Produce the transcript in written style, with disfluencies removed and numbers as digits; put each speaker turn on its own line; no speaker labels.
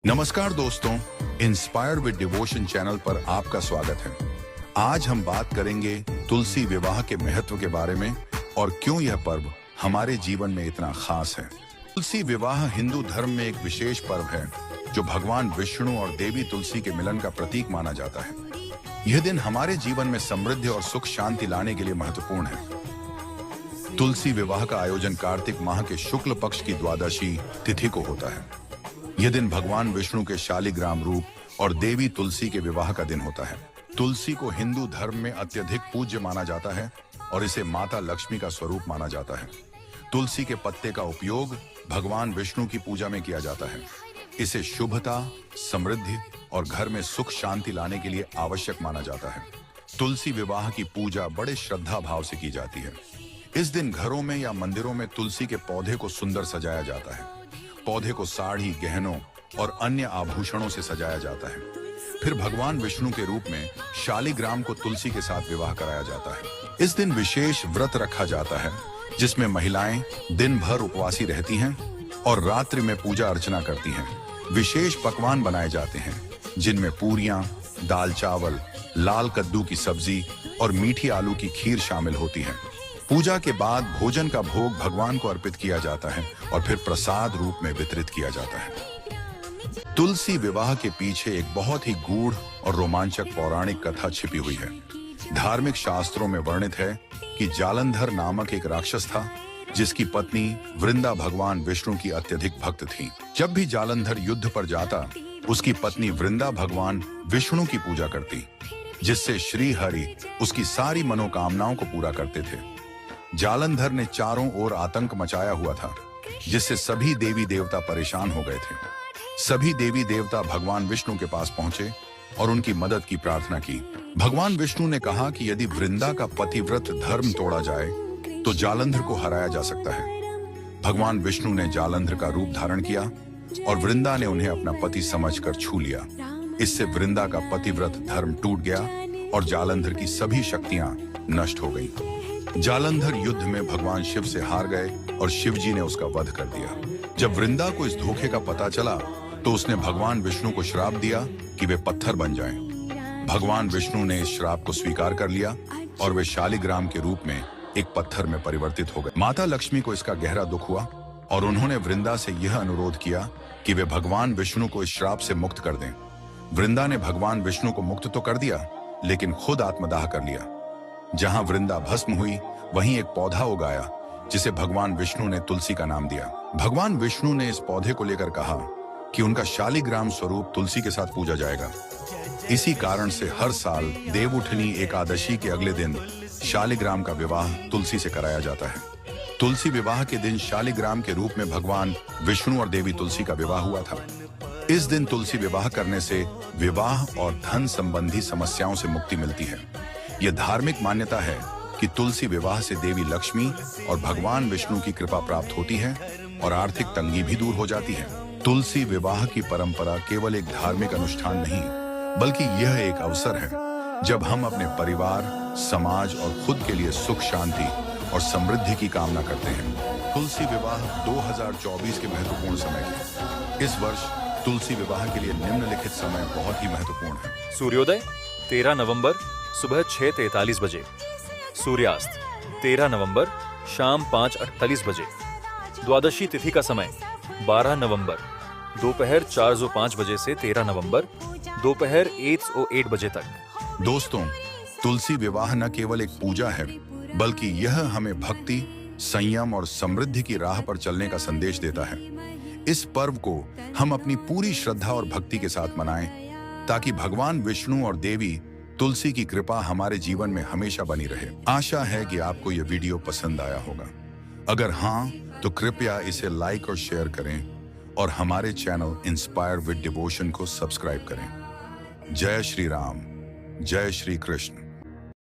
नमस्कार दोस्तों, inspired with devotion channel पर आपका स्वागत है। आज हम बात करेंगे तुलसी विवाह के महत्व के बारे में और क्यों यह पर्व हमारे जीवन में इतना खास है। तुलसी विवाह हिंदू धर्म में एक विशेष पर्व है जो भगवान विष्णु और देवी तुलसी के मिलन का प्रतीक माना जाता है। यह दिन हमारे जीवन में समृद्धि और सुख शांति लाने के लिए महत्वपूर्ण है। तुलसी विवाह का आयोजन कार्तिक माह के शुक्ल पक्ष की द्वादशी तिथि को होता है। यह दिन भगवान विष्णु के शालिग्राम रूप और देवी तुलसी के विवाह का दिन होता है। तुलसी को हिंदू धर्म में अत्यधिक पूज्य माना जाता है और इसे माता लक्ष्मी का स्वरूप माना जाता है। तुलसी के पत्ते का उपयोग भगवान विष्णु की पूजा में किया जाता है। इसे शुभता, समृद्धि और घर में सुख शांति लाने के लिए आवश्यक माना जाता है। तुलसी विवाह की पूजा बड़े श्रद्धा भाव से की जाती है। इस दिन घरों में या मंदिरों में तुलसी के पौधे को सुंदर सजाया जाता है। पौधे को साड़ी, गहनों और अन्य आभूषणों से सजाया जाता है। फिर भगवान विष्णु के रूप में शालिग्राम को तुलसी के साथ विवाह कराया जाता है। इस दिन विशेष व्रत रखा जाता है जिसमें महिलाएं दिन भर उपवासी रहती हैं और रात्रि में पूजा अर्चना करती हैं। विशेष पकवान बनाए जाते हैं जिनमें पूरियां, दाल चावल, लाल कद्दू की सब्जी और मीठी आलू की खीर शामिल होती है। पूजा के बाद भोजन का भोग भगवान को अर्पित किया जाता है और फिर प्रसाद रूप में वितरित किया जाता है। तुलसी विवाह के पीछे एक बहुत ही गूढ़ और रोमांचक पौराणिक कथा छिपी हुई है। धार्मिक शास्त्रों में वर्णित है कि जालंधर नामक एक राक्षस था जिसकी पत्नी वृंदा भगवान विष्णु की अत्यधिक भक्त थी। जब भी जालंधर युद्ध पर जाता, उसकी पत्नी वृंदा भगवान विष्णु की पूजा करती, जिससे श्री हरि उसकी सारी मनोकामनाओं को पूरा करते थे। जालंधर ने चारों ओर आतंक मचाया हुआ था जिससे सभी देवी देवता परेशान हो गए थे। सभी देवी देवता भगवान विष्णु के पास पहुंचे और उनकी मदद की प्रार्थना की। भगवान विष्णु ने कहा कि यदि वृंदा का पतिव्रत धर्म तोड़ा जाए तो जालंधर को हराया जा सकता है। भगवान विष्णु ने जालंधर का रूप धारण किया और वृंदा ने उन्हें अपना पति समझकर छू लिया। इससे वृंदा का पतिव्रत धर्म टूट गया और जालंधर की सभी शक्तियां नष्ट हो गई। जालंधर युद्ध में भगवान शिव से हार गए और शिव जी ने उसका वध कर दिया। जब वृंदा को इस धोखे का पता चला तो उसने भगवान विष्णु को श्राप दिया कि वे पत्थर बन जाएं। भगवान विष्णु ने इस श्राप को स्वीकार कर लिया और वे शालिग्राम के रूप में एक पत्थर में परिवर्तित हो गए। माता लक्ष्मी को इसका गहरा दुख हुआ और उन्होंने वृंदा से यह अनुरोध किया कि वे भगवान विष्णु को इस श्राप से मुक्त कर दें। वृंदा ने भगवान विष्णु को मुक्त तो कर दिया लेकिन खुद आत्मदाह कर लिया। जहां वृंदा भस्म हुई वहीं एक पौधा उगाया जिसे भगवान विष्णु ने तुलसी का नाम दिया। भगवान विष्णु ने इस पौधे को लेकर कहा कि उनका शालिग्राम स्वरूप तुलसी के साथ पूजा जाएगा। इसी कारण से हर साल देवउठनी एकादशी के अगले दिन शालिग्राम का विवाह तुलसी से कराया जाता है। तुलसी विवाह के दिन शालिग्राम के रूप में भगवान विष्णु और देवी तुलसी का विवाह हुआ था। इस दिन तुलसी विवाह करने से विवाह और धन संबंधी समस्याओं से मुक्ति मिलती है। यह धार्मिक मान्यता है कि तुलसी विवाह से देवी लक्ष्मी और भगवान विष्णु की कृपा प्राप्त होती है और आर्थिक तंगी भी दूर हो जाती है। तुलसी विवाह की परंपरा केवल एक धार्मिक अनुष्ठान नहीं बल्कि यह एक अवसर है जब हम अपने परिवार, समाज और खुद के लिए सुख शांति और समृद्धि की कामना करते हैं। तुलसी विवाह 2024 के महत्वपूर्ण समय के इस वर्ष तुलसी विवाह के लिए निम्नलिखित समय बहुत ही महत्वपूर्ण है।
सूर्योदय 13 नवंबर सुबह 6:43 बजे। सूर्यास्त 13 नवंबर शाम 5:48 बजे। द्वादशी तिथि का समय 12 नवंबर दोपहर 4:05 बजे से 13 नवंबर दोपहर 1:08 बजे तक।
दोस्तों, तुलसी विवाह न केवल एक पूजा है बल्कि यह हमें भक्ति, संयम और समृद्धि की राह पर चलने का संदेश देता है। इस पर्व को हम अपनी पूरी श्रद्धा और भक्ति के साथ मनाएं ताकि भगवान विष्णु और देवी तुलसी की कृपा हमारे जीवन में हमेशा बनी रहे। आशा है कि आपको यह वीडियो पसंद आया होगा। अगर हाँ तो कृपया इसे लाइक और शेयर करें और हमारे चैनल इंस्पायर विद डिवोशन को सब्सक्राइब करें। जय श्री राम, जय श्री कृष्ण।